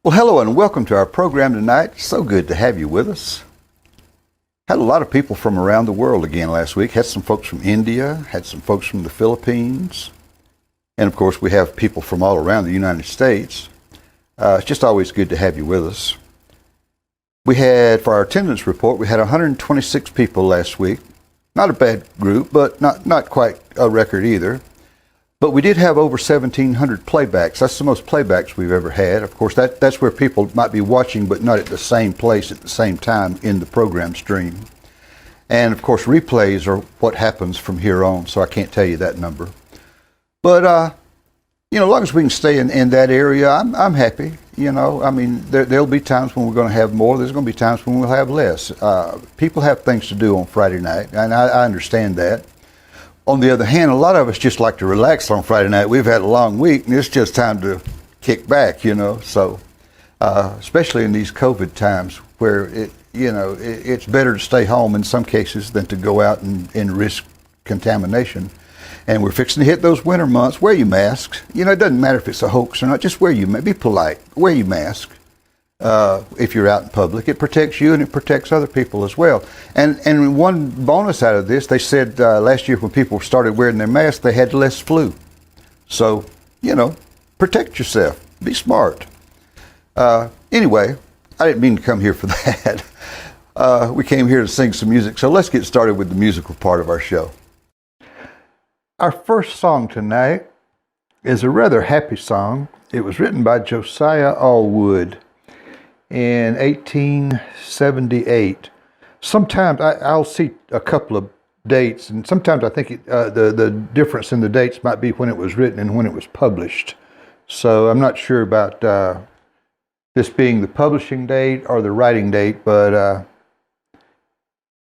Well, hello and welcome to our program tonight. So good to have you with us. Had a lot of people from around the world again last week. Had some folks from India, had some folks from the Philippines, and of course we have people from all around the United States. It's just always good to have you with us. We had, for our attendance report, we had 126 people last week. Not a bad group, but not quite a record either. But we did have over 1,700 playbacks. That's the most playbacks we've ever had. Of course, that's where people might be watching, but not at the same place at the same time in the program stream. And of course, replays are what happens from here on, so I can't tell you that number. But, as long as we can stay in that area, I'm happy. There'll be times when we're going to have more. There's going to be times when we'll have less. People have things to do on Friday night, and I understand that. On the other hand, a lot of us just like to relax on Friday night. We've had a long week, and it's just time to kick back, So, especially in these COVID times where it's better to stay home in some cases than to go out and risk contamination. And we're fixing to hit those winter months. Wear your masks. It doesn't matter if it's a hoax or not. Just be polite. Wear your mask. If you're out in public, it protects you and it protects other people as well. And one bonus out of this, they said last year when people started wearing their masks, they had less flu. So, protect yourself. Be smart. Anyway, I didn't mean to come here for that. We came here to sing some music, so let's get started with the musical part of our show. Our first song tonight is a rather happy song. It was written by Josiah Allwood in 1878. Sometimes I'll see a couple of dates, and sometimes I think the difference in the dates might be when it was written and when it was published. So I'm not sure about this being the publishing date or the writing date, but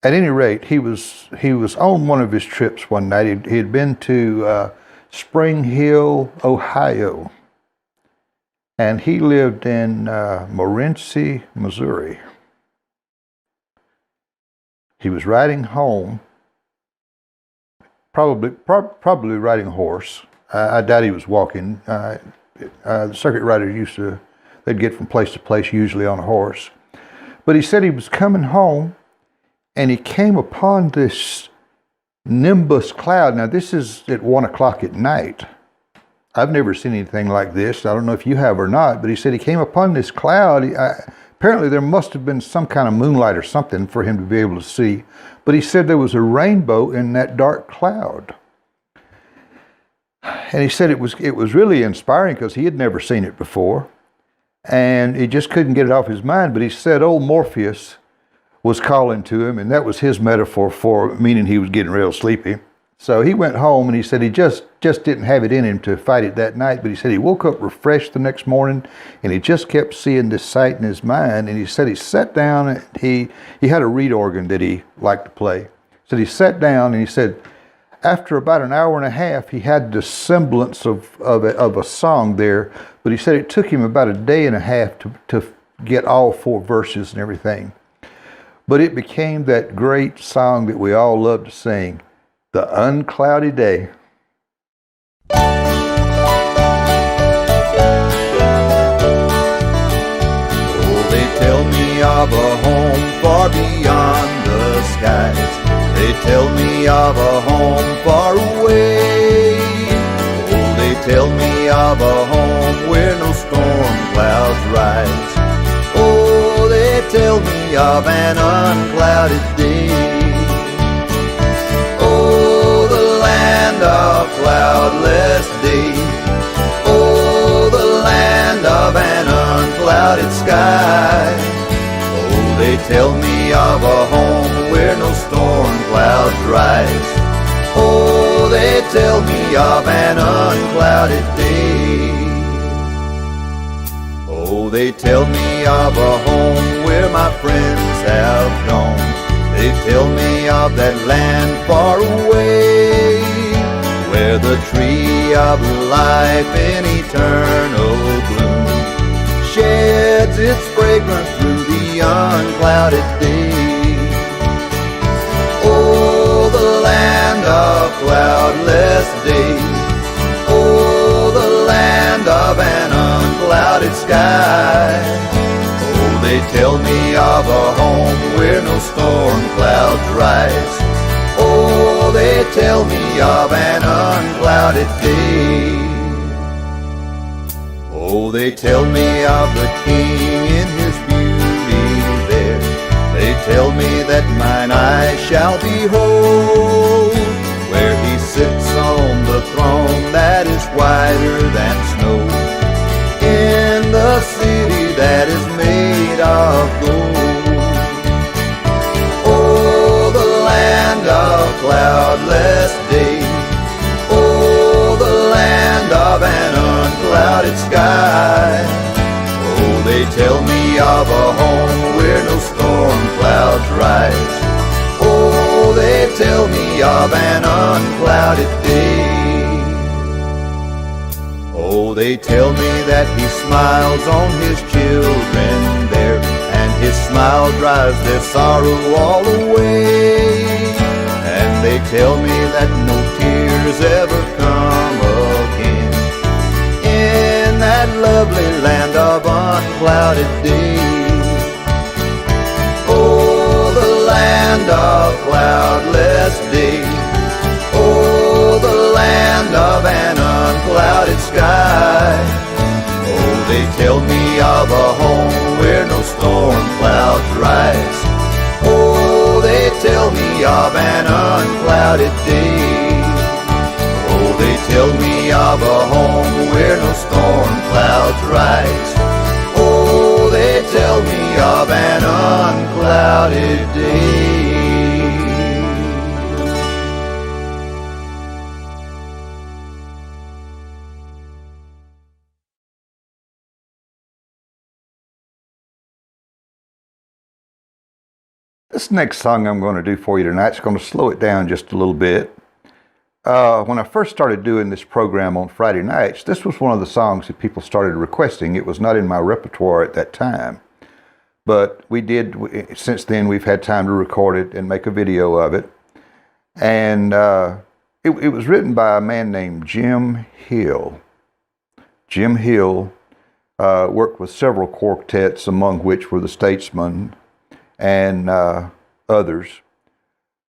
at any rate, he was on one of his trips one night. He had been to Spring Hill, Ohio. And he lived in Morenci, Missouri. He was riding home, probably riding a horse. I doubt he was walking. The circuit riders they'd get from place to place, usually on a horse. But he said he was coming home, and he came upon this nimbus cloud. Now, this is at 1 o'clock at night. I've never seen anything like this. I don't know if you have or not, but he said he came upon this cloud. Apparently there must have been some kind of moonlight or something for him to be able to see. But he said there was a rainbow in that dark cloud. And he said it was really inspiring because he had never seen it before. And he just couldn't get it off his mind. But he said old Morpheus was calling to him, and that was his metaphor for meaning he was getting real sleepy. So he went home, and he said he just didn't have it in him to fight it that night, but he said he woke up refreshed the next morning, and he just kept seeing this sight in his mind. And he said he sat down, and he had a reed organ that he liked to play. So he sat down, and he said after about an hour and a half, he had the semblance of a song there, but he said it took him about a day and a half to get all 4 verses and everything. But it became that great song that we all love to sing, The Uncloudy Day. Oh, they tell me of a home far beyond the skies. They tell me of a home far away. Oh, they tell me of a home where no storm clouds rise. Oh, they tell me of an unclouded day. Land of cloudless day. Oh, the land of an unclouded sky. Oh, they tell me of a home where no storm clouds rise. Oh, they tell me of an unclouded day. Oh, they tell me of a home where my friends have gone. They tell me of that land far away, where the tree of life in eternal bloom sheds its fragrance through the unclouded day. Oh, the land of cloudless day. Oh, the land of an unclouded sky. they tell me of a home where no storm clouds rise. Oh, they tell me of an unclouded day. Oh, they tell me of the King in his beauty there. They tell me that mine eyes shall behold, where he sits on the throne that is whiter than snow, in the city that is made of gold. Oh, the land of cloudless day. Oh, the land of an unclouded sky. Oh, they tell me of a home where no storm clouds rise. Oh, they tell me of an unclouded day. Oh, they tell me that he smiles on his children there, and his smile drives their sorrow all away. And they tell me that no tears ever come again in that lovely land of unclouded day. Oh, the land of cloudless day. Oh, the land of an unclouded sky. Oh, they tell me of a home where no storm clouds rise. Oh, they tell me of an unclouded day. Oh, they tell me of a home where no storm clouds rise. Oh, they tell me of an unclouded day. This next song I'm going to do for you tonight is going to slow it down just a little bit. When I first started doing this program on Friday nights, this was one of the songs that people started requesting. It was not in my repertoire at that time. But since then we've had time to record it and make a video of it. And it was written by a man named Jim Hill. Jim Hill worked with several quartets, among which were the Statesmen and others.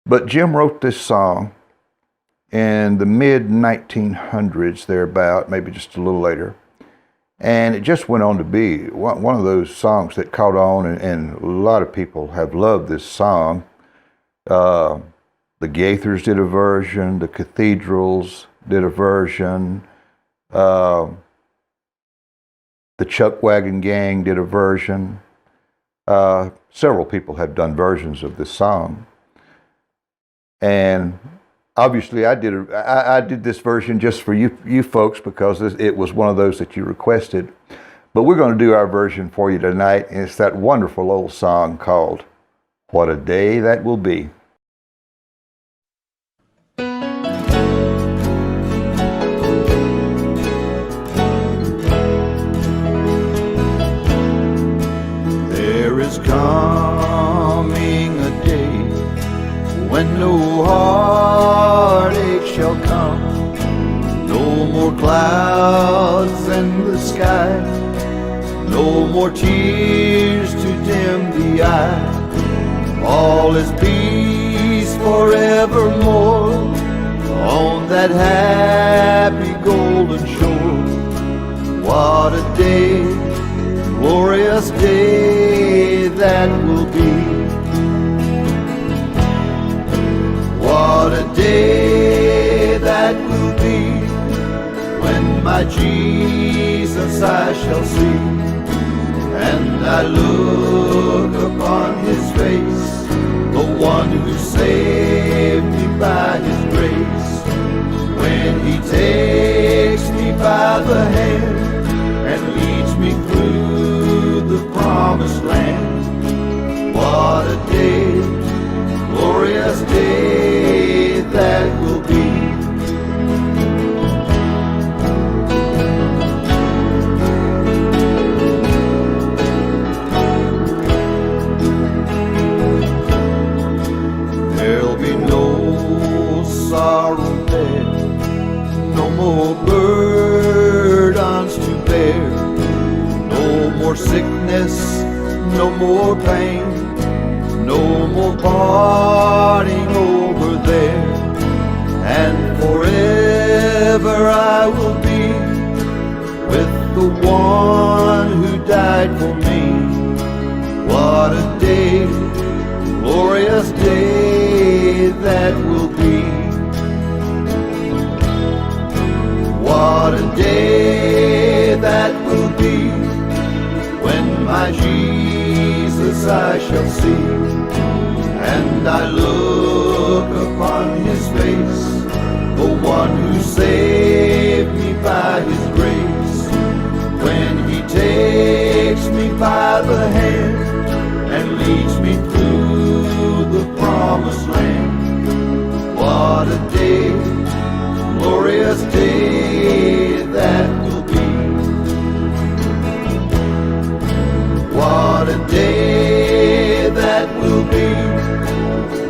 But Jim wrote this song in the mid-1900s, thereabout, maybe just a little later. And it just went on to be one of those songs that caught on, and a lot of people have loved this song. The Gaithers did a version, the Cathedrals did a version, the Chuck Wagon Gang did a version. Several people have done versions of this song. And obviously I did this version just for you folks, because it was one of those that you requested. But we're going to do our version for you tonight, and it's that wonderful old song called What a Day That Will Be. There is coming a day when no heartache shall come, no more clouds in the sky, no more tears to dim the eye. All is peace forevermore on that happy golden shore. What a day, glorious day that will be. What a day that will be, when my Jesus I shall see, and I look upon his face, the one who saved me by his grace. When he takes me by the hand and leads me through the promised land. What a day, glorious day that will be. There'll be no sorrow there, no more burdens to bear, no more sickness, no parting over there, and forever I will be with the one who died for me. What a day, glorious day that will be. What a day that will be, when my Jesus I shall see, and I look upon his face, the one who saved me by his grace. When he takes me by the hand and leads me through the promised land. What a day, glorious day that will be. What a day that will be,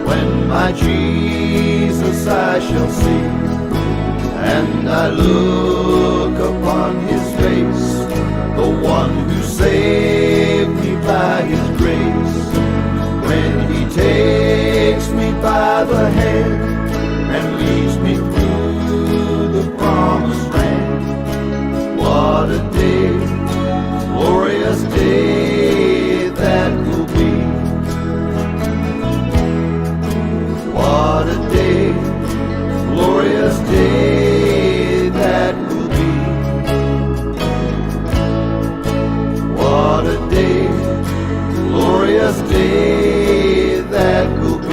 when my Jesus I shall see, and I look upon his face, the one who saved me by his grace. When he takes me by the hand and leads me through the promised land. What a day, glorious day that will be. What a day, glorious day that will be. What a day, glorious day that will be.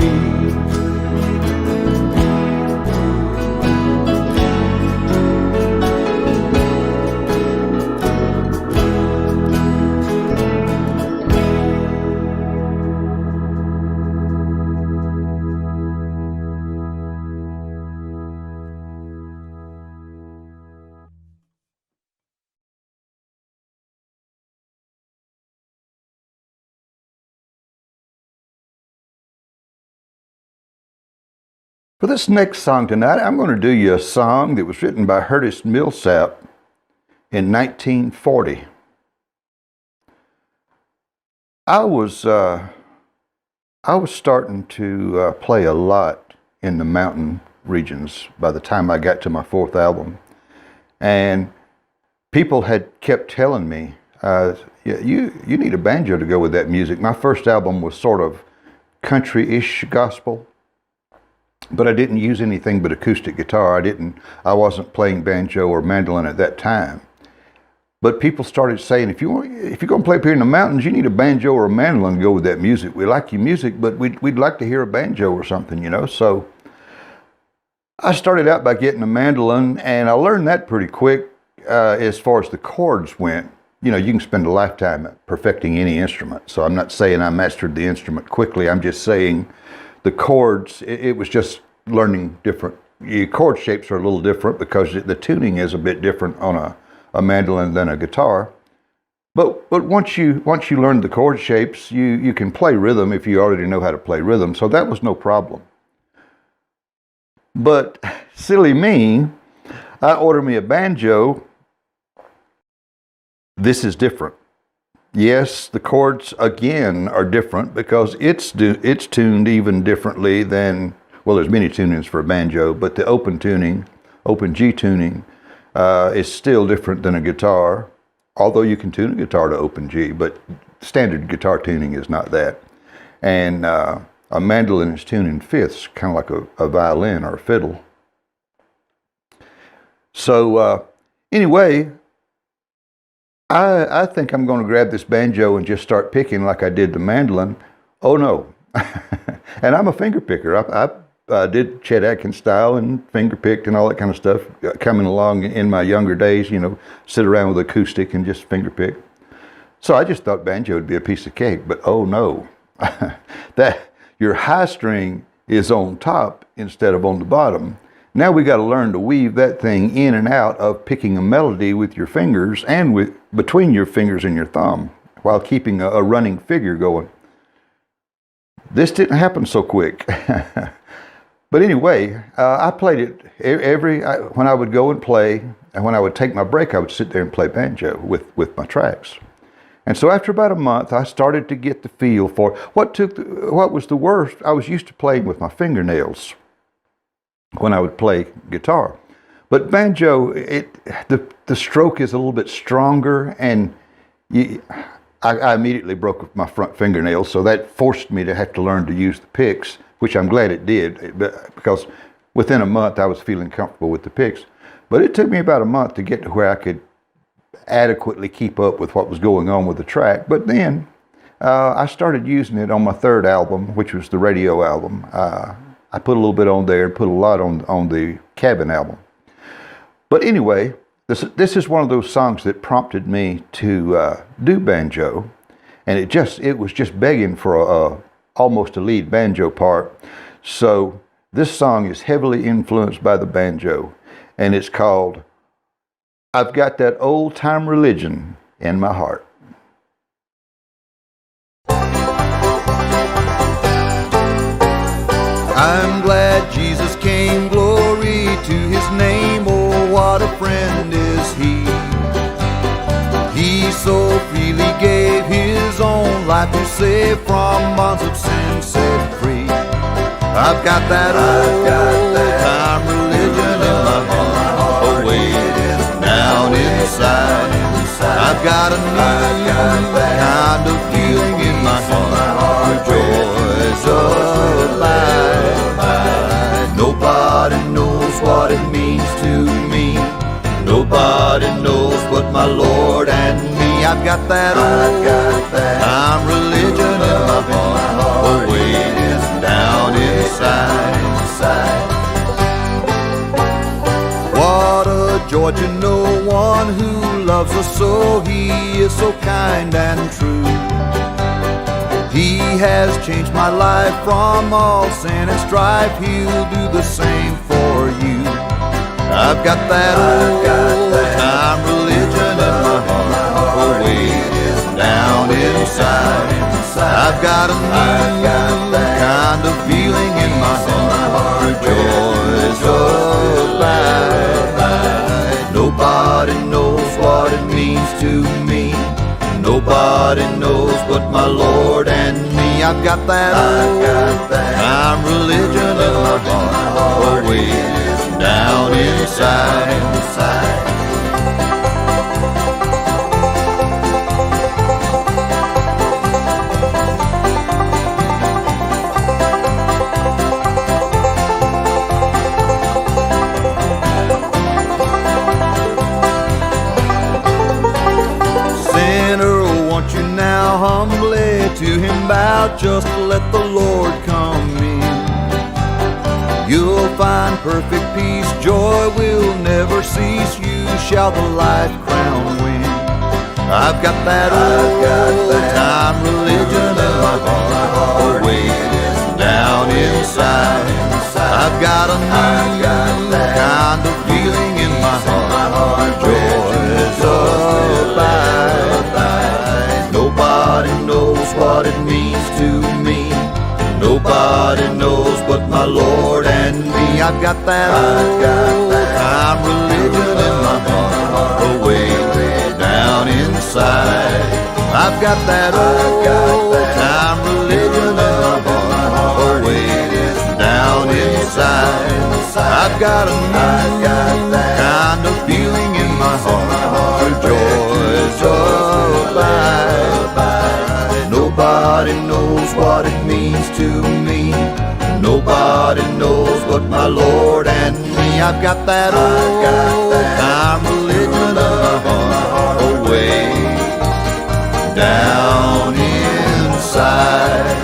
For this next song tonight, I'm going to do you a song that was written by Curtis Millsap in 1940. I was starting to play a lot in the mountain regions by the time I got to my fourth album, and people had kept telling me, "Yeah, you need a banjo to go with that music." My first album was sort of country-ish gospel, but I didn't use anything but acoustic guitar. I wasn't playing banjo or mandolin at that time. But people started saying, if you're going to play up here in the mountains, you need a banjo or a mandolin to go with that music. We like your music, but we'd like to hear a banjo or something, you know. So I started out by getting a mandolin, and I learned that pretty quick as far as the chords went. You know, you can spend a lifetime perfecting any instrument. So I'm not saying I mastered the instrument quickly. I'm just saying the chords, it was just learning different. Your chord shapes are a little different because the tuning is a bit different on a mandolin than a guitar. But once you learn the chord shapes, you can play rhythm if you already know how to play rhythm. So that was no problem. But silly me, I ordered me a banjo. This is different. Yes, the chords again are different because it's tuned even differently than, well, there's many tunings for a banjo, but the open G tuning is still different than a guitar, although you can tune a guitar to open G, but standard guitar tuning is not that. And a mandolin is tuned in fifths, kind of like a violin or a fiddle. So anyway, I think I'm going to grab this banjo and just start picking like I did the mandolin. Oh no. And I'm a finger picker. I did Chet Atkins style and finger picked and all that kind of stuff coming along in my younger days, you know, sit around with acoustic and just finger pick. So I just thought banjo would be a piece of cake, but oh no. That your high string is on top instead of on the bottom. Now we got to learn to weave that thing in and out of picking a melody with your fingers and between your fingers and your thumb while keeping a running figure going. This didn't happen so quick. But anyway, I played it when I would go and play, and when I would take my break, I would sit there and play banjo with my tracks. And so after about a month, I started to get the feel for it. What was the worst, I was used to playing with my fingernails when I would play guitar. But banjo, the stroke is a little bit stronger, and I immediately broke my front fingernails, so that forced me to have to learn to use the picks, which I'm glad it did, because within a month I was feeling comfortable with the picks. But it took me about a month to get to where I could adequately keep up with what was going on with the track. But then I started using it on my third album, which was the radio album. I put a little bit on there and put a lot on the Cabin album. But anyway, this is one of those songs that prompted me to do banjo, and it was just begging for almost a lead banjo part. So this song is heavily influenced by the banjo, and it's called "I've Got That Old Time Religion in My Heart." I'm glad Jesus came, glory to his name. Oh, what a friend is he. He so freely gave his own life to save, from bonds of sin set free. I've got that old time religion in my heart, oh wait, down inside. I've got a new kind of feeling in my heart, joys of life. Nobody knows what it means to me. Nobody knows but my Lord and me. I've got that old time religion in my heart, oh wait, it's down inside. What a joy to know one who loves us so. He is so kind and true. He has changed my life from all sin and strife. He'll do the same for you. I've got that old time religion in my heart, oh wait, it's down inside. I've got a new kind of feeling in my heart, joys of life. Nobody knows what it means to me. Nobody knows but my Lord and me. I've got that old time religion in my heart, oh wait, it's down inside. Humbly to him bow, just let the Lord come in. You'll find perfect peace, joy will never cease. You shall the life crown win. I've got that old time religion in my heart, oh wait, it's down inside. I've got a new kind of feeling in my heart, joys of life. Nobody knows what it means to me. Nobody knows but my Lord and me. I've got that old time religion in my heart, oh way down inside. I've got that old time religion in my heart, oh way down inside. I've got a new kind of feeling in my heart, joys of life. Nobody knows what it means to me. Nobody knows but my Lord and me. I've got that old time religion in my heart, oh way down inside.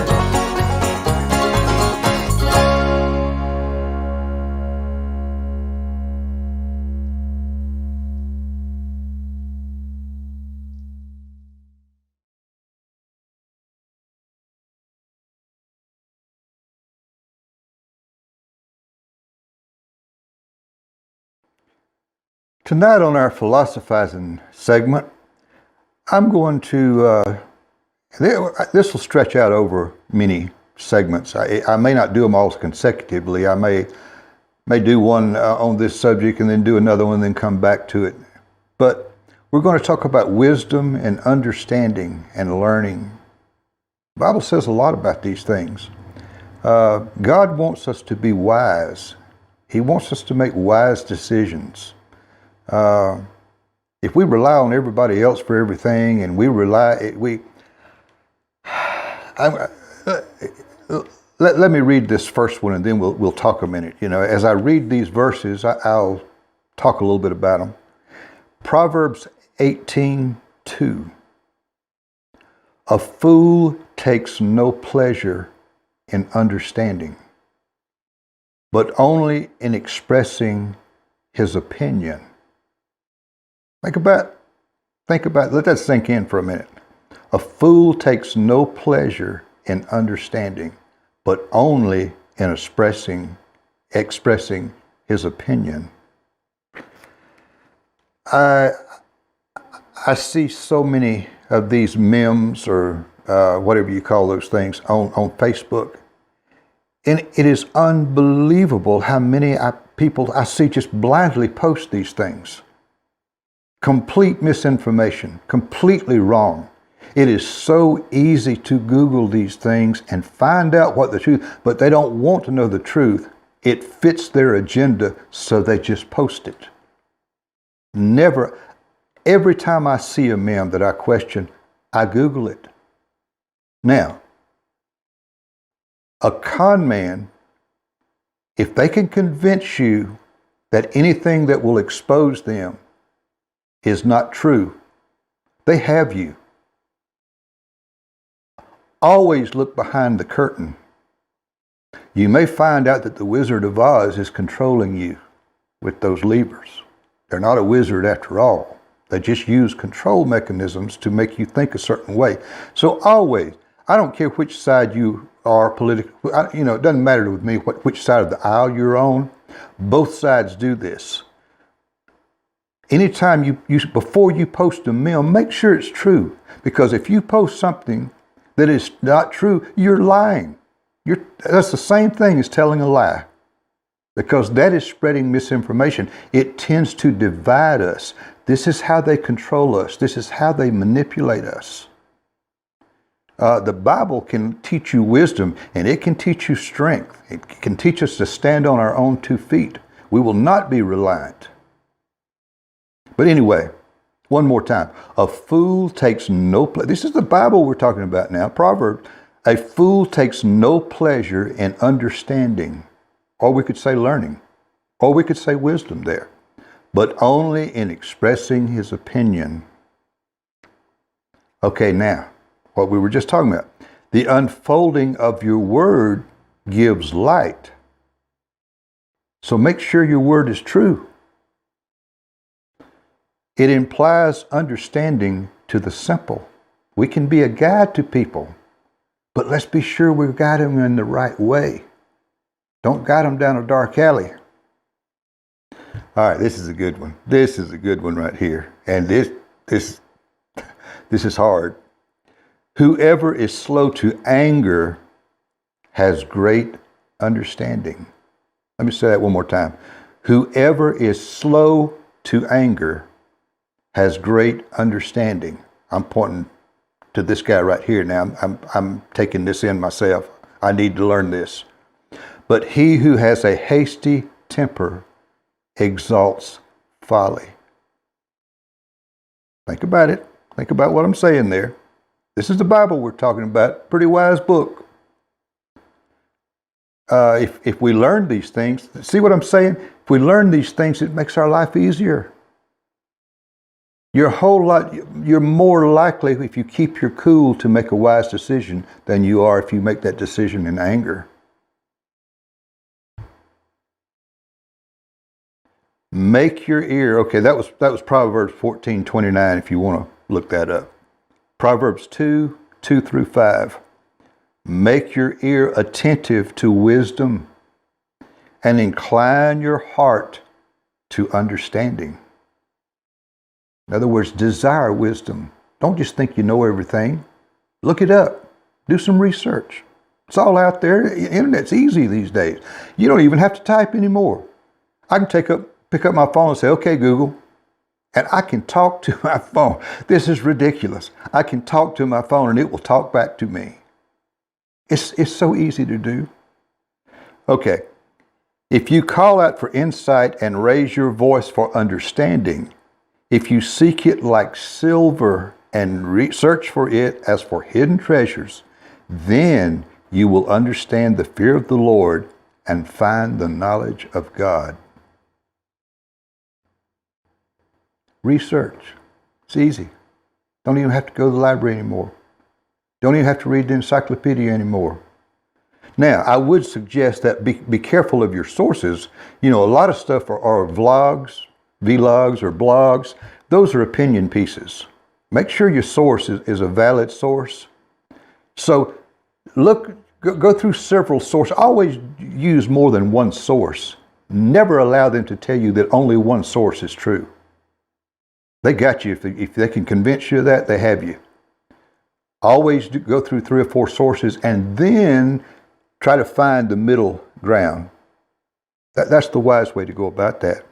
Tonight on our philosophizing segment, I'm going to, this will stretch out over many segments. I may not do them all consecutively. I may do one on this subject and then do another one and then come back to it. But We're going to talk about wisdom and understanding and learning. The Bible says a lot about these things. God wants us to be wise. He wants us to make wise decisions. If we rely on everybody else for everything, and let me read this first one, and then we'll talk a minute. As I read these verses, I'll talk a little bit about them. Proverbs 18:2. A fool takes no pleasure in understanding, but only in expressing his opinion. Think about, let that sink in for a minute. A fool takes no pleasure in understanding, but only in expressing his opinion. I see so many of these memes or whatever you call those things on Facebook. And it is unbelievable how many people I see just blindly post these things. Complete misinformation, completely wrong. It is so easy to Google these things and find out what the truth, but they don't want to know the truth. It fits their agenda, so they just post it. Every time I see a meme that I question, I Google it. Now, a con man, if they can convince you that anything that will expose them is not true, they have you. Always look behind the curtain. You may find out that the Wizard of Oz is controlling you with those levers. They're not a wizard after all. They just use control mechanisms to make you think a certain way. So always, I don't care which side you are politically, it doesn't matter with me which side of the aisle you're on. Both sides do this. Anytime before you post a meme, make sure it's true. Because if you post something that is not true, you're lying. That's the same thing as telling a lie. Because that is spreading misinformation. It tends to divide us. This is how they control us. This is how they manipulate us. The Bible can teach you wisdom, and it can teach you strength. It can teach us to stand on our own 2 feet. We will not be reliant. But anyway, one more time. A fool takes no pleasure. This is the Bible we're talking about now, Proverbs. A fool takes no pleasure in understanding, or we could say learning, or we could say wisdom there, but only in expressing his opinion. Okay, now, what we were just talking about. The unfolding of your word gives light. So make sure your word is true. It implies understanding to the simple. We can be a guide to people, but let's be sure we guide them in the right way. Don't guide them down a dark alley. All right, this is a good one. This is a good one right here. And this is hard. Whoever is slow to anger has great understanding. Let me say that one more time. Whoever is slow to anger has great understanding. I'm pointing to this guy right here now. I'm taking this in myself. I need to learn this. But he who has a hasty temper exalts folly. Think about it. Think about what I'm saying there. This is the Bible we're talking about. Pretty wise book. If we learn these things, see what I'm saying? If we learn these things, it makes our life easier. You're more likely, if you keep your cool, to make a wise decision than you are if you make that decision in anger. Make your ear, okay, that was Proverbs 14:29 if you want to look that up. Proverbs 2:2-5. Make your ear attentive to wisdom and incline your heart to understanding. In other words, desire wisdom. Don't just think you know everything. Look it up. Do some research. It's all out there. The internet's easy these days. You don't even have to type anymore. I can pick up my phone and say, okay, Google, And I can talk to my phone. This is ridiculous. I can talk to my phone and it will talk back to me. It's so easy to do. Okay. If you call out for insight and raise your voice for understanding, if you seek it like silver and search for it as for hidden treasures, then you will understand the fear of the Lord and find the knowledge of God. Research. It's easy. Don't even have to go to the library anymore. Don't even have to read the encyclopedia anymore. Now, I would suggest that be careful of your sources. You know, a lot of stuff are vlogs, or blogs. Those are opinion pieces. Make sure your source is a valid source. So go through several sources. Always use more than one source. Never allow them to tell you that only one source is true. They got you. If they can convince you of that, they have you. Always go through 3 or 4 sources and then try to find the middle ground. That's the wise way to go about that.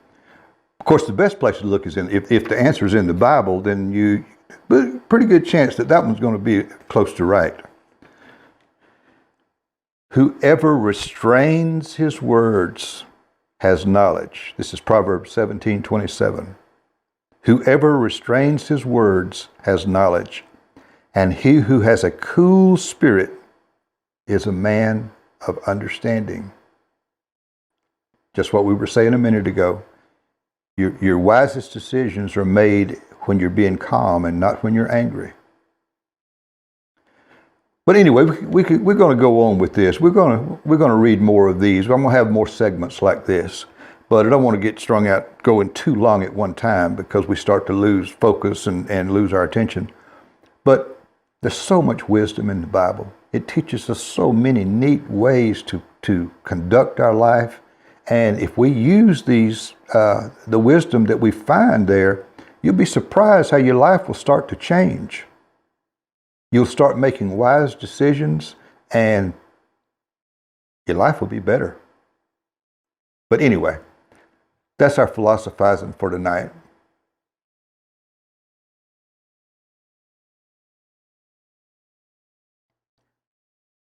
Of course, the best place to look is if the answer is in the Bible, then pretty good chance that one's going to be close to right. Whoever restrains his words has knowledge. This is Proverbs 17:27. Whoever restrains his words has knowledge, and he who has a cool spirit is a man of understanding. Just what we were saying a minute ago. Your wisest decisions are made when you're being calm and not when you're angry. But anyway, we're going to go on with this. We're going to read more of these. I'm going to have more segments like this. But I don't want to get strung out going too long at one time because we start to lose focus and lose our attention. But there's so much wisdom in the Bible. It teaches us so many neat ways to conduct our life. And if we use these, the wisdom that we find there, you'll be surprised how your life will start to change. You'll start making wise decisions and your life will be better. But anyway, that's our philosophizing for tonight.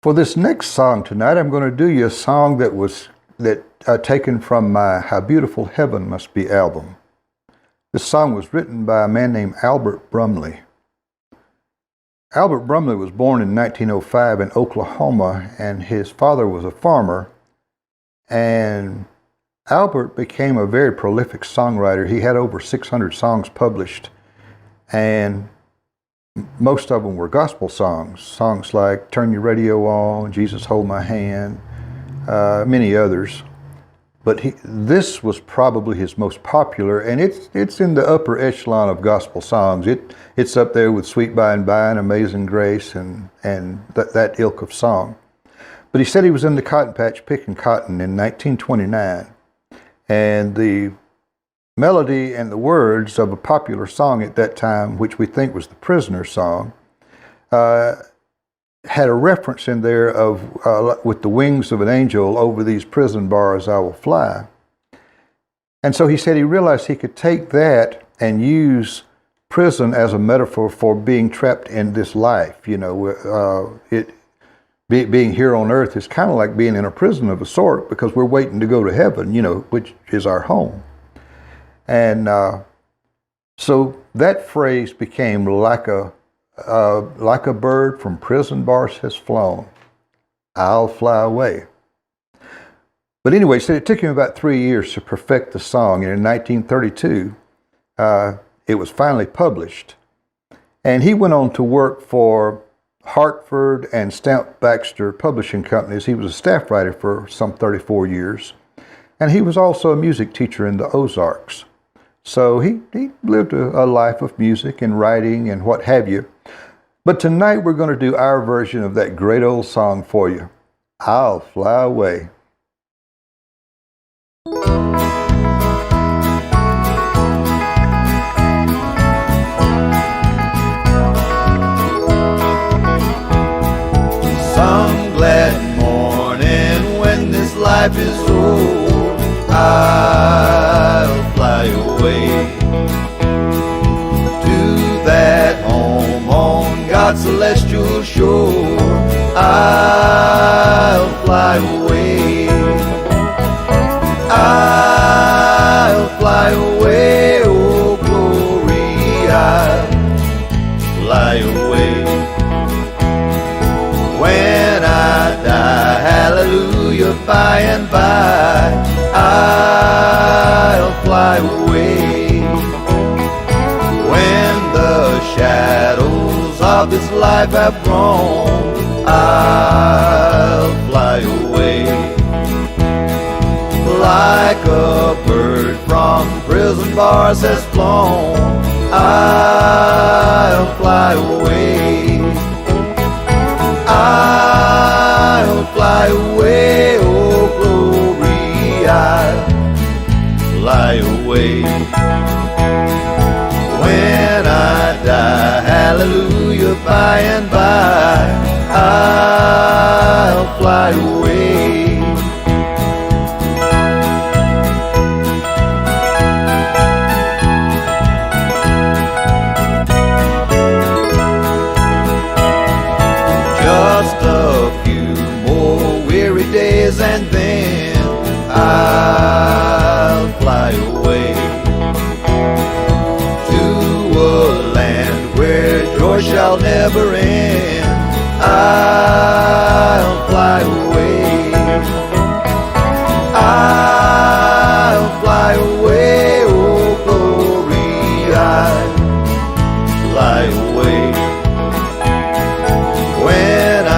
For this next song tonight, I'm going to do you a song that taken from my How Beautiful Heaven Must Be album. This song was written by a man named Albert Brumley. Albert Brumley was born in 1905 in Oklahoma, and his father was a farmer. And Albert became a very prolific songwriter. He had over 600 songs published, and most of them were gospel songs. Songs like Turn Your Radio On, Jesus Hold My Hand, many others. But this was probably his most popular, and it's in the upper echelon of gospel songs. It's up there with Sweet By and By and Amazing Grace and that ilk of song. But he said he was in the cotton patch picking cotton in 1929. And the melody and the words of a popular song at that time, which we think was the Prisoner song, had a reference in there of, with the wings of an angel over these prison bars I will fly. And so he said he realized he could take that and use prison as a metaphor for being trapped in this life. You know, being here on earth is kind of like being in a prison of a sort, because we're waiting to go to heaven, you know, which is our home. And so that phrase became like a bird from prison bars has flown, I'll fly away. But anyway, so it took him about 3 years to perfect the song. And in 1932, it was finally published. And he went on to work for Hartford and Stamp Baxter publishing companies. He was a staff writer for some 34 years. And he was also a music teacher in the Ozarks. So he lived a life of music and writing and what have you. But tonight we're going to do our version of that great old song for you, I'll Fly Away. Some glad morning when this life is old, I'll fly away. celestial shore, I'll fly away. I'll fly away, oh glory, I'll fly away. When I die, hallelujah, by and by, I'll fly away. When the shadows of this life have grown, I'll fly away. Like a bird from prison bars has flown, I'll fly away. I'll fly away, oh glory, I'll fly away. When I die, hallelujah, by and by, I'll fly away. Just a few more weary days and then I'll fly away to a land where joy shall never end. I'll fly away. I'll fly away, oh glory, I'll fly away. When I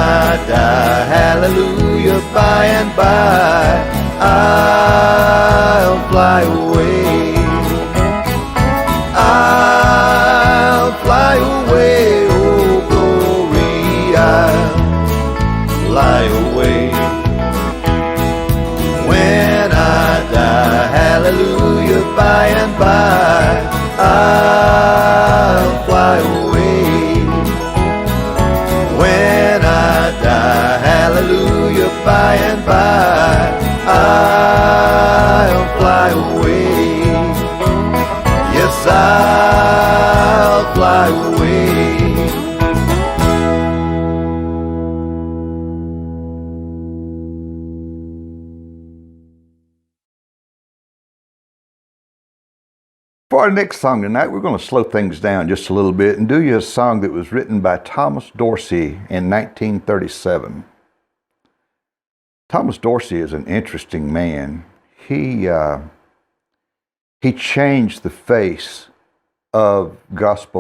die, hallelujah, by and by, I'll fly away. I'll fly away, oh glory, I'll fly away. When I die, hallelujah, by and by, I'll fly away. When I die, hallelujah, by and by, I'll fly away. Yes, I'll fly away. For our next song tonight, we're going to slow things down just a little bit and do you a song that was written by Thomas Dorsey in 1937. Thomas Dorsey is an interesting man. He changed the face of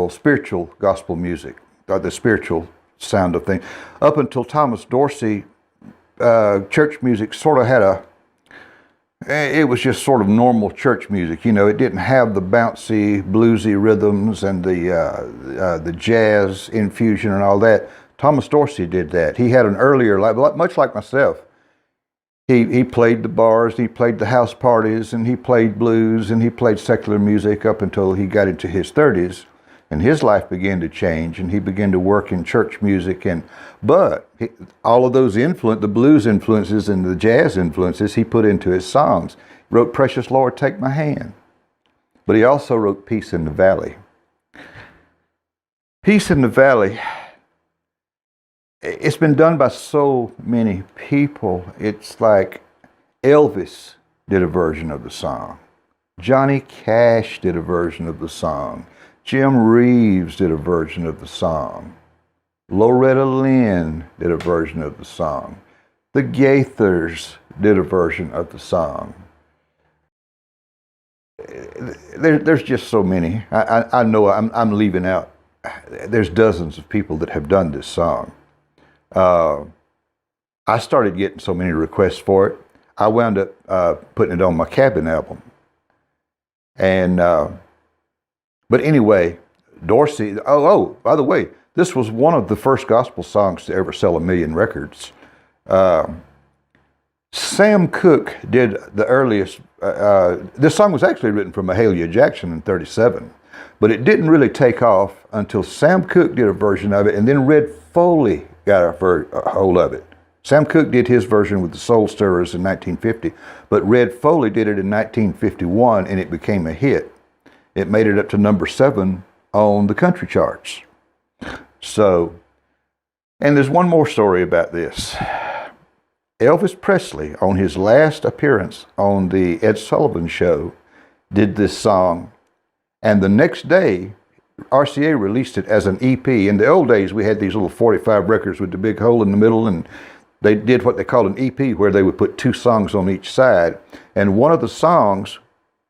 spiritual gospel music, or the spiritual sound of things. Up until Thomas Dorsey, church music sort of had it was just sort of normal church music. You know, it didn't have the bouncy, bluesy rhythms and the jazz infusion and all that. Thomas Dorsey did that. He had an earlier life, much like myself. He played the bars, he played the house parties, and he played blues, and he played secular music up until he got into his 30s. And his life began to change, and he began to work in church music. But all of those the blues influences and the jazz influences, he put into his songs. He wrote "Precious Lord, Take My Hand." But he also wrote "Peace in the Valley." "Peace in the Valley," it's been done by so many people. It's like Elvis did a version of the song. Johnny Cash did a version of the song. Jim Reeves did a version of the song. Loretta Lynn did a version of the song. The Gaithers did a version of the song. There's just so many. I know I'm leaving out. There's dozens of people that have done this song. I started getting so many requests for it. I wound up putting it on my Cabin album. And but anyway, Dorsey. By the way, this was one of the first gospel songs to ever sell 1 million records. Sam Cooke did the earliest. This song was actually written for Mahalia Jackson in '37, but it didn't really take off until Sam Cooke did a version of it, and then Red Foley got a hold of it. Sam Cooke did his version with the Soul Stirrers in 1950, but Red Foley did it in 1951, and it became a hit. It made it up to number 7 on the country charts. So And there's one more story about this. Elvis Presley, on his last appearance on the Ed Sullivan Show, did this song. And the next day, RCA released it as an EP. In the old days, we had these little 45 records with the big hole in the middle, and they did what they called an EP, where they would put 2 songs on each side. And one of the songs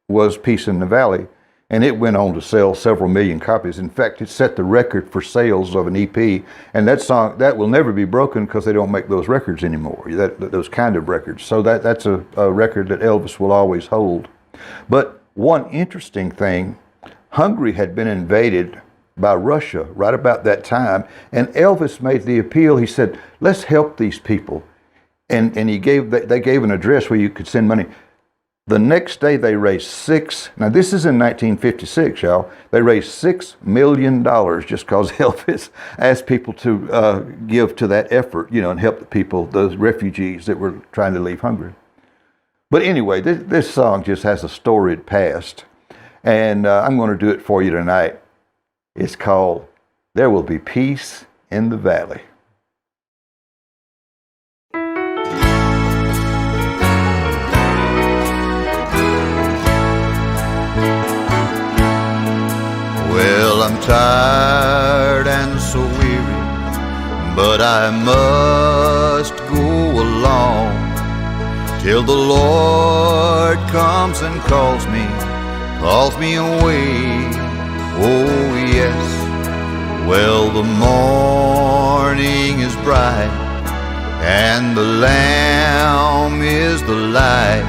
was Peace in the Valley, and it went on to sell several million copies. In fact, it set the record for sales of an EP, and that song, that will never be broken because they don't make those records anymore, those kind of records. So that's a record that Elvis will always hold. But one interesting thing, Hungary had been invaded by Russia right about that time, and Elvis made the appeal. He said, let's help these people. And they gave an address where you could send money. The next day they raised now this is in 1956, y'all. They raised $6 million just because Elvis asked people to give to that effort, and help the people, those refugees that were trying to leave Hungary. But anyway, this song just has a storied past, and I'm going to do it for you tonight. It's called There Will Be Peace in the Valley. Well, I'm tired and so weary, but I must go along till the Lord comes and calls me away. Oh yes, well the morning is bright and the Lamb is the light,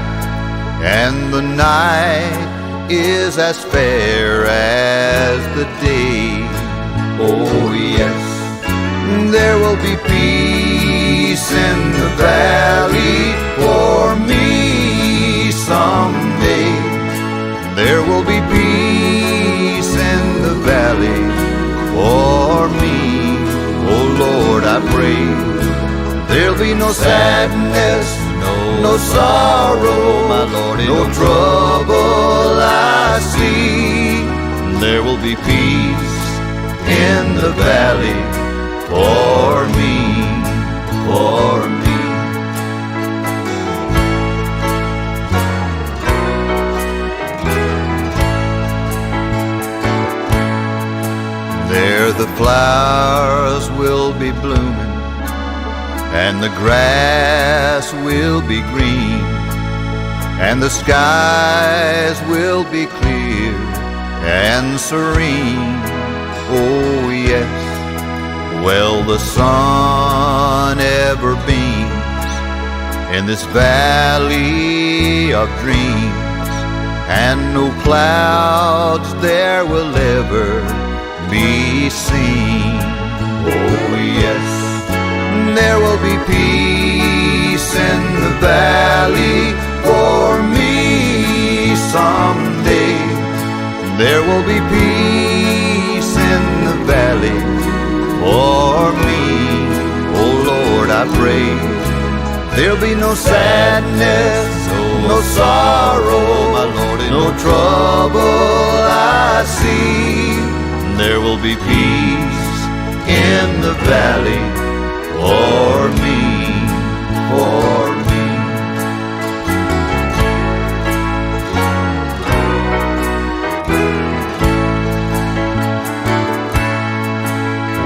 and the night is as fair as the day. Oh yes, there will be peace in the valley for me someday. There will be peace in the valley for me. Oh Lord, I pray there'll be no sadness, no sorrow, my Lord, no trouble I see. There will be peace in the valley for me, for me. There the flowers will be blooming and the grass will be green, and the skies will be clear and serene. Oh yes, well the sun ever beams in this valley of dreams, and no clouds there will ever be seen. Oh yes, there will be peace in the valley for me someday. There will be peace in the valley for me. Oh Lord, I pray there'll be no sadness, no sorrow, my Lord, no trouble I see. There will be peace in the valley for me, for me.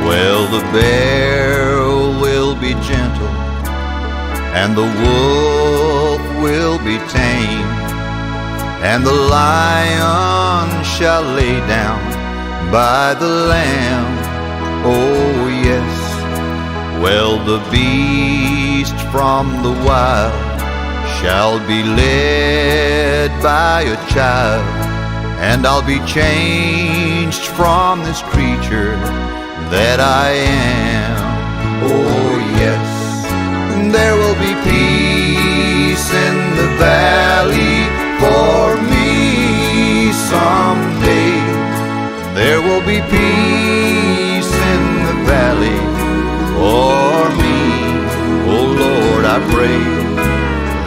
Well, the bear will be gentle and the wolf will be tame, and the lion shall lay down by the lamb. Oh yes, well the beast from the wild shall be led by a child, and I'll be changed from this creature that I am. Oh yes, there will be peace in the valley for me someday. There will be peace in the valley for me. Oh Lord, I pray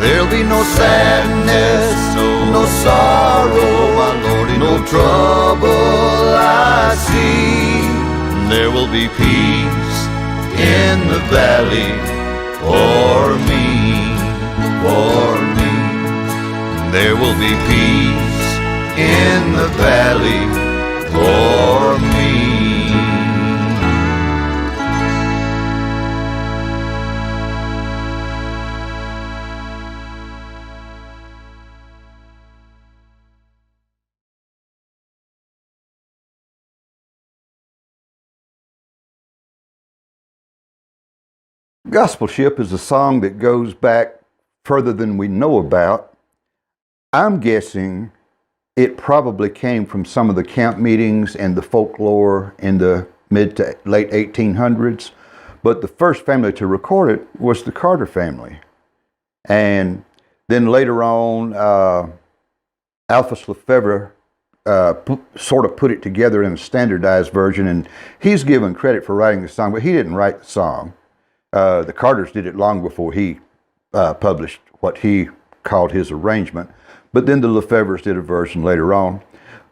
there'll be no sadness, no sorrow, my Lord, no trouble I see. There will be peace in the valley for me, for me. There will be peace in the valley for me. Gospel Ship is a song that goes back further than we know about. I'm guessing it probably came from some of the camp meetings and the folklore in the mid to late 1800s, but the first family to record it was the Carter family. And then later on, Alphonse Lefebvre sort of put it together in a standardized version, and he's given credit for writing the song, but he didn't write the song. The Carters did it long before he published what he called his arrangement. But then the Lefebvres did a version later on.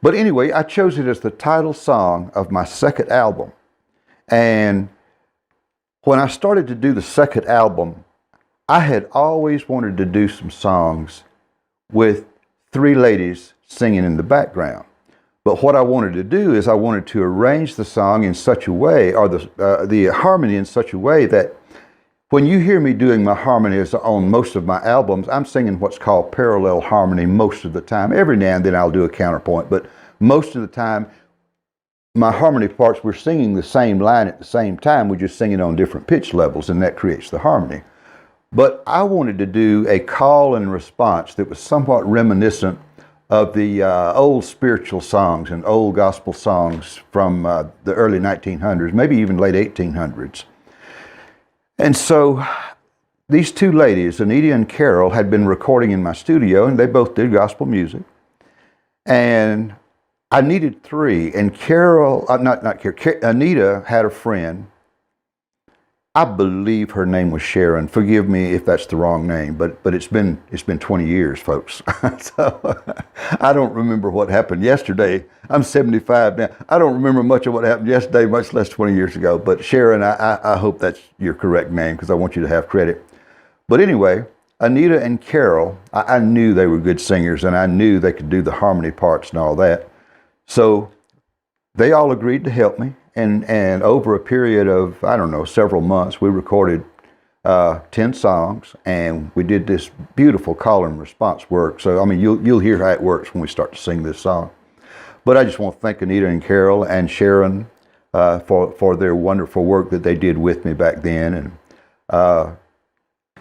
But anyway, I chose it as the title song of my second album. And when I started to do the second album, I had always wanted to do some songs with three ladies singing in the background. But what I wanted to do is I wanted to arrange the song in such a way, or the harmony in such a way that when you hear me doing my harmonies on most of my albums, I'm singing what's called parallel harmony most of the time. Every now and then I'll do a counterpoint, but most of the time, my harmony parts, we're singing the same line at the same time. We're just singing on different pitch levels, and that creates the harmony. But I wanted to do a call and response that was somewhat reminiscent of the old spiritual songs and old gospel songs from the early 1900s, maybe even late 1800s. And so these two ladies, Anita and Carol, had been recording in my studio, and they both did gospel music. And I needed three, and Anita had a friend. I believe her name was Sharon. Forgive me if that's the wrong name, but it's been 20 years, folks. So I don't remember what happened yesterday. I'm 75 now. I don't remember much of what happened yesterday, much less 20 years ago. But Sharon, I hope that's your correct name, because I want you to have credit. But anyway, Anita and Carol, I knew they were good singers, and I knew they could do the harmony parts and all that. So they all agreed to help me. And over a period of, I don't know, several months, we recorded 10 songs, and we did this beautiful call and response work. So, I mean, you'll hear how it works when we start to sing this song. But I just want to thank Anita and Carol and Sharon for their wonderful work that they did with me back then. And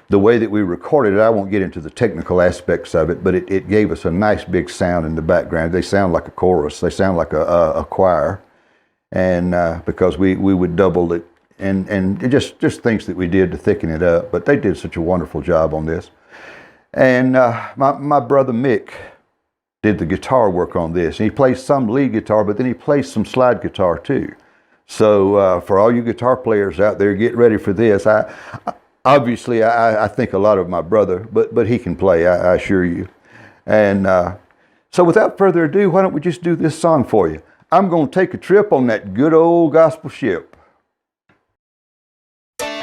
the way that we recorded it, I won't get into the technical aspects of it, but it gave us a nice big sound in the background. They sound like a chorus. They sound like a choir. And because we would double it, and just things that we did to thicken it up. But they did such a wonderful job on this. And my brother Mick did the guitar work on this. And he plays some lead guitar, but then he plays some slide guitar too. So for all you guitar players out there, get ready for this. Obviously, I think a lot of my brother, but he can play, I assure you. And so without further ado, why don't we just do this song for you? I'm going to take a trip on that good old gospel ship. I'm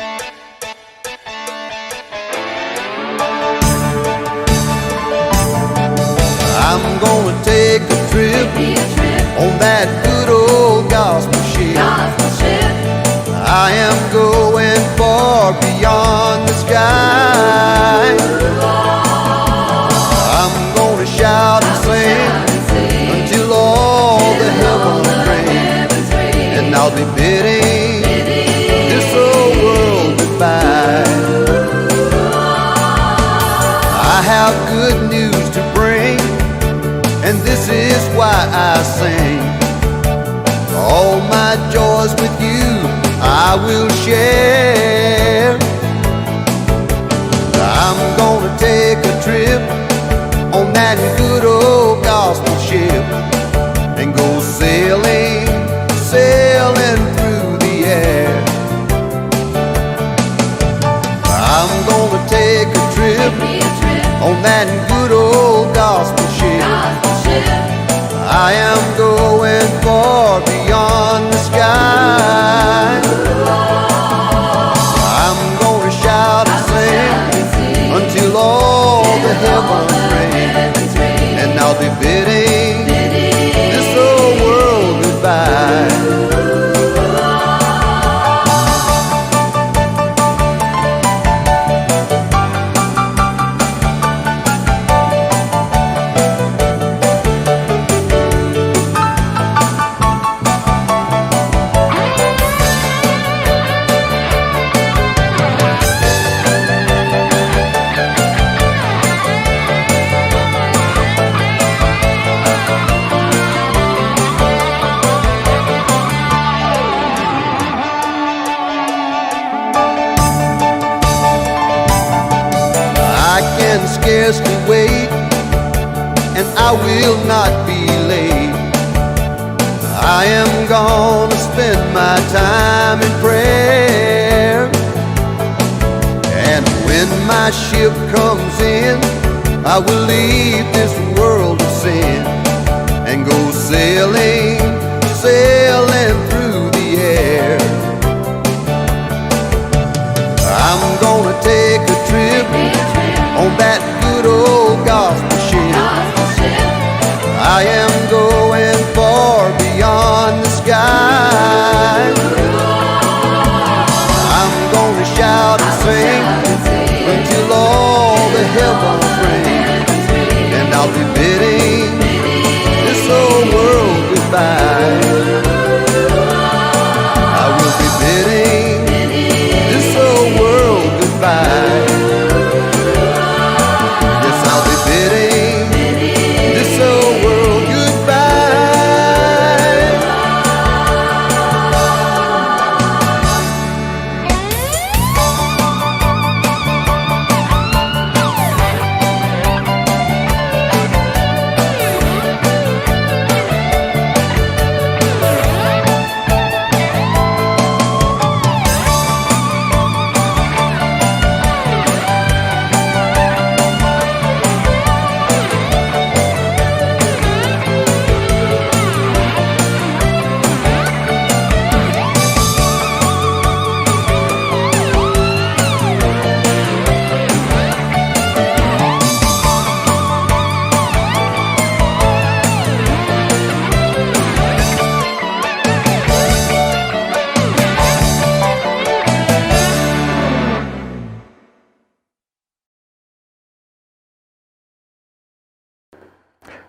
going to take a trip on that good old gospel ship. I am going far beyond the sky. I'm going to shout and sing until all the heavens ring, and I'll be bidding this old world goodbye. I have good news to bring, and this is why I sing. All my joys with you I will share. I'm gonna take a trip on that good old gospel ship and go sailing, sailing through the air. I'm gonna take a trip on that good old gospel ship. I am going far beyond the sky. scarcely wait, and I will not be late. I am gonna spend my time in prayer. And when my ship comes in, I will leave this world of sin and go sailing, sailing through the air. I'm gonna take a trip on that good old gospel ship. I am going far beyond the sky. I'm gonna shout and sing until all the heavens ring, and I'll be bidding this old world goodbye. I will be bidding this old world goodbye. Yes, I'll be bidding this old world goodbye.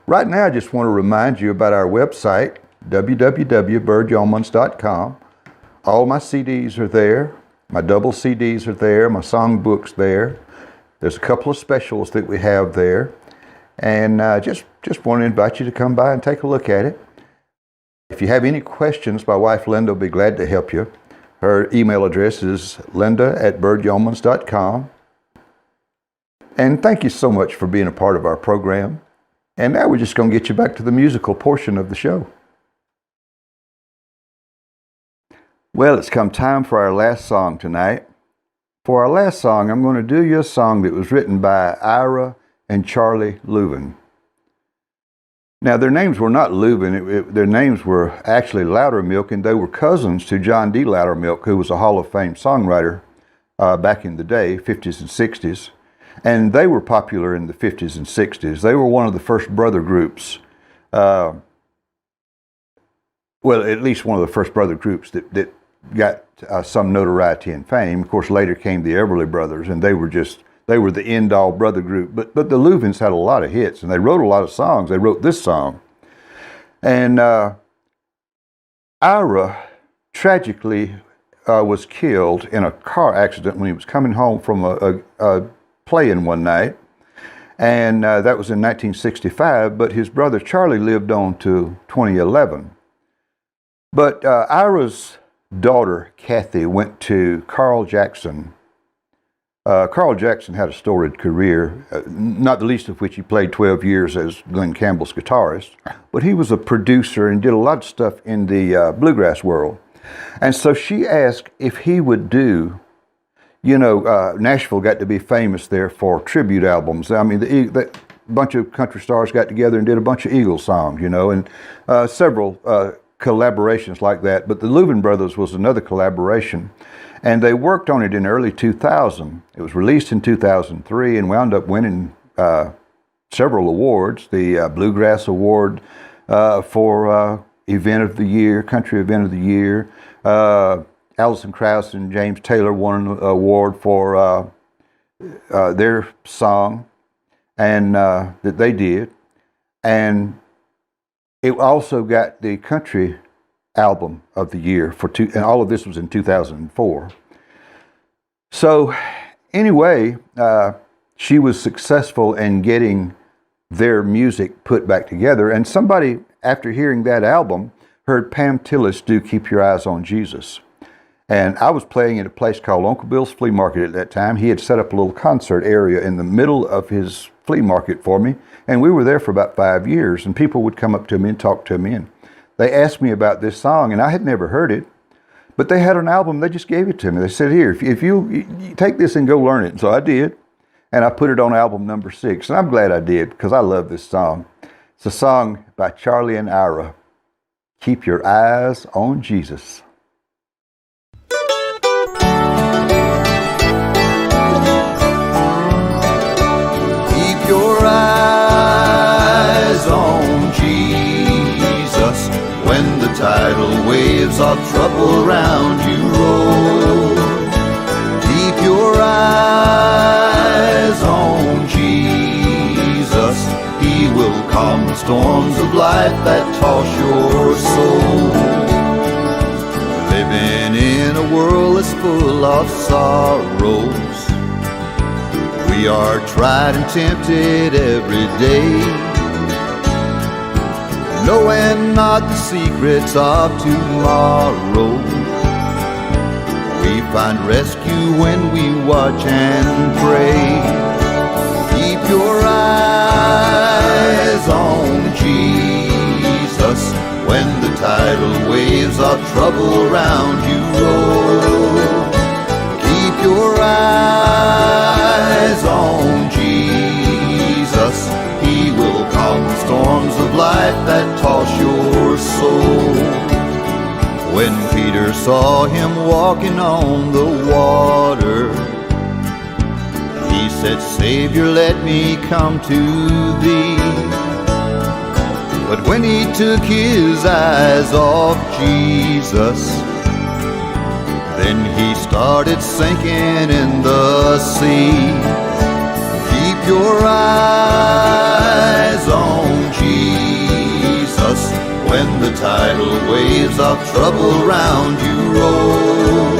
Right now, I just want to remind you about our website, www.birdyeomans.com. All my CDs are there. My double CDs are there. My songbook's there. There's a couple of specials that we have there. And just want to invite you to come by and take a look at it. If you have any questions, my wife Linda will be glad to help you. Her email address is linda@birdyeomans.com. And thank you so much for being a part of our program. And now we're just going to get you back to the musical portion of the show. Well, it's come time for our last song tonight. For our last song, I'm going to do you a song that was written by Ira and Charlie Louvin. Now, their names were not Louvin. Their names were actually Loudermilk, and they were cousins to John D. Loudermilk, who was a Hall of Fame songwriter back in the day, 50s and 60s. And they were popular in the 50s and 60s. They were one of the first brother groups. Well, at least one of the first brother groups that got some notoriety and fame. Of course, later came the Everly Brothers, and they were the end-all brother group. But the Louvins had a lot of hits, and they wrote a lot of songs. They wrote this song. And Ira tragically was killed in a car accident when he was coming home from a playing one night, and that was in 1965, but his brother Charlie lived on to 2011. But Ira's daughter, Kathy, went to Carl Jackson. Carl Jackson had a storied career, not the least of which he played 12 years as Glenn Campbell's guitarist, but he was a producer and did a lot of stuff in the bluegrass world. And so she asked if he would do, Nashville got to be famous there for tribute albums. I mean, a bunch of country stars got together and did a bunch of Eagles songs, and several collaborations like that. But the Louvin Brothers was another collaboration, and they worked on it in early 2000. It was released in 2003 and wound up winning several awards. The Bluegrass Award for Event of the Year, Country Event of the Year. Alison Krauss and James Taylor won an award for their song and that they did. And it also got the Country Album of the Year and all of this was in 2004. So anyway, she was successful in getting their music put back together. And somebody, after hearing that album, heard Pam Tillis do Keep Your Eyes on Jesus. And I was playing at a place called Uncle Bill's Flea Market at that time. He had set up a little concert area in the middle of his flea market for me, and we were there for about 5 years, and people would come up to me and talk to me, and they asked me about this song, and I had never heard it, but they had an album, they just gave it to me. They said, here, if you take this and go learn it. And so I did, and I put it on album number 6, and I'm glad I did, because I love this song. It's a song by Charlie and Ira, Keep Your Eyes on Jesus. Keep your eyes on Jesus when the tidal waves of trouble around you roll. Keep your eyes on Jesus. He will calm the storms of life that toss your soul. Living in a world that's full of sorrows, we are tried and tempted every day, knowing not the secrets of tomorrow. We find rescue when we watch and pray. Keep your eyes on Jesus when the tidal waves of trouble around you roll. Keep your eyes on Jesus. He will calm the storms of life that toss your soul. When Peter saw him walking on the water, he said, Savior, let me come to thee. But when he took his eyes off Jesus, then he started sinking in the sea. Keep your eyes on Jesus when the tidal waves of trouble round you roll.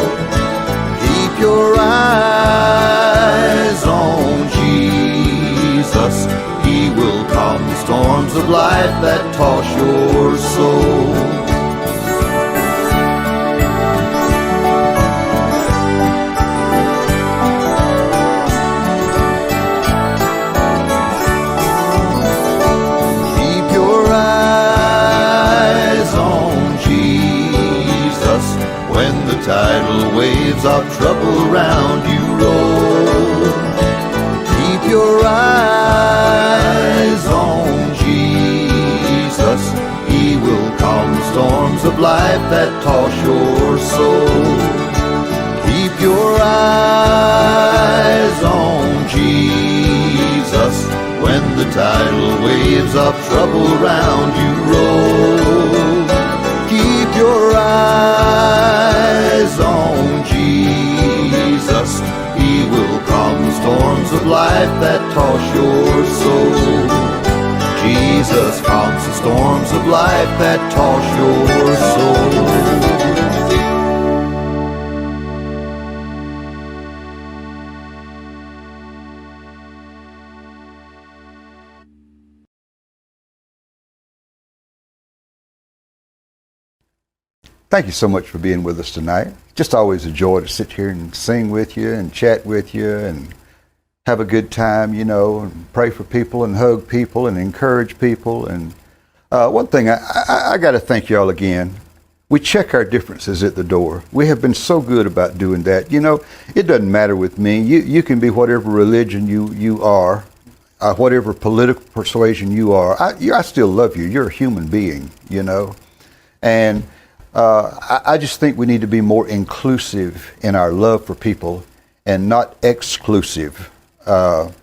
Keep your eyes on Jesus. He will calm the storms of life that toss your soul. Keep your eyes on Jesus when the tidal waves of trouble round you roll. Keep your eyes on Jesus. He will calm the storms of life that toss your soul. Keep your eyes on Jesus when the tidal waves of trouble round you roll. Keep your eyes on Jesus. He will calm the storms of life that toss your soul. Jesus calms the storms of life that toss your soul. Thank you so much for being with us tonight. Just always a joy to sit here and sing with you and chat with you and have a good time, you know, and pray for people and hug people and encourage people. And one thing, I got to thank y'all again. We check our differences at the door. We have been so good about doing that. You know, it doesn't matter with me. You can be whatever religion you are, whatever political persuasion you are. I still love you. You're a human being, you know. And I just think we need to be more inclusive in our love for people and not exclusive. That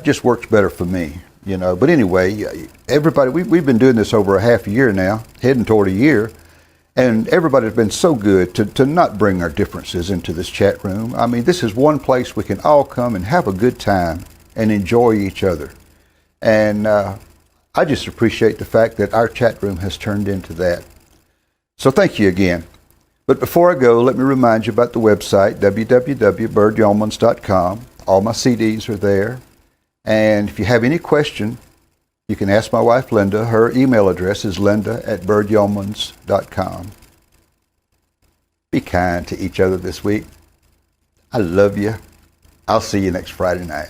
just works better for me, you know. But anyway, everybody, we've been doing this over a half a year now, heading toward a year, and everybody's been so good to not bring our differences into this chat room. I mean, this is one place we can all come and have a good time and enjoy each other. And I just appreciate the fact that our chat room has turned into that. So thank you again. But before I go, let me remind you about the website, www.birdyeomans.com. All my CDs are there. And if you have any question, you can ask my wife, Linda. Her email address is linda@birdyeomans.com. Be kind to each other this week. I love you. I'll see you next Friday night.